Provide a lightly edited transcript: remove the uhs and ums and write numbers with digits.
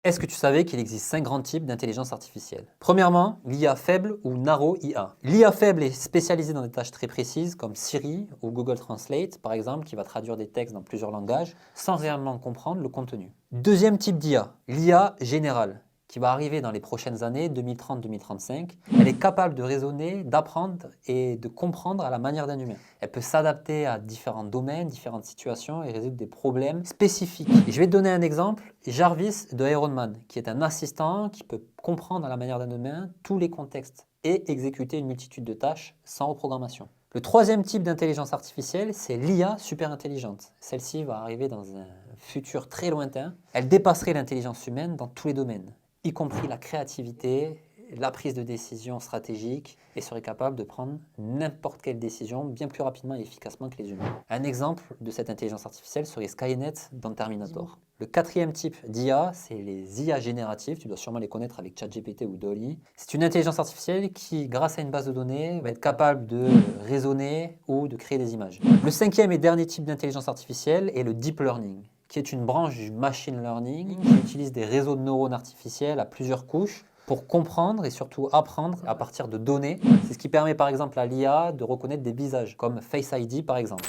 Est-ce que tu savais qu'il existe 5 grands types d'intelligence artificielle? Premièrement, l'IA faible ou Narrow IA. L'IA faible est spécialisée dans des tâches très précises comme Siri ou Google Translate, par exemple, qui va traduire des textes dans plusieurs langages sans réellement comprendre le contenu. Deuxième type d'IA, l'IA générale, qui va arriver dans les prochaines années, 2030-2035. Elle est capable de raisonner, d'apprendre et de comprendre à la manière d'un humain. Elle peut s'adapter à différents domaines, différentes situations et résoudre des problèmes spécifiques. Et je vais te donner un exemple, Jarvis de Iron Man, qui est un assistant qui peut comprendre à la manière d'un humain tous les contextes et exécuter une multitude de tâches sans reprogrammation. Le troisième type d'intelligence artificielle, c'est l'IA super intelligente. Celle-ci va arriver dans un futur très lointain. Elle dépasserait l'intelligence humaine dans tous les domaines, y compris la créativité, la prise de décision stratégique, et serait capable de prendre n'importe quelle décision bien plus rapidement et efficacement que les humains. Un exemple de cette intelligence artificielle serait Skynet dans Terminator. Le quatrième type d'IA, c'est les IA génératives, tu dois sûrement les connaître avec ChatGPT ou DALL-E. C'est une intelligence artificielle qui, grâce à une base de données, va être capable de raisonner ou de créer des images. Le cinquième et dernier type d'intelligence artificielle est le Deep Learning, qui est une branche du machine learning qui utilise des réseaux de neurones artificiels à plusieurs couches pour comprendre et surtout apprendre à partir de données. C'est ce qui permet par exemple à l'IA de reconnaître des visages, comme Face ID par exemple.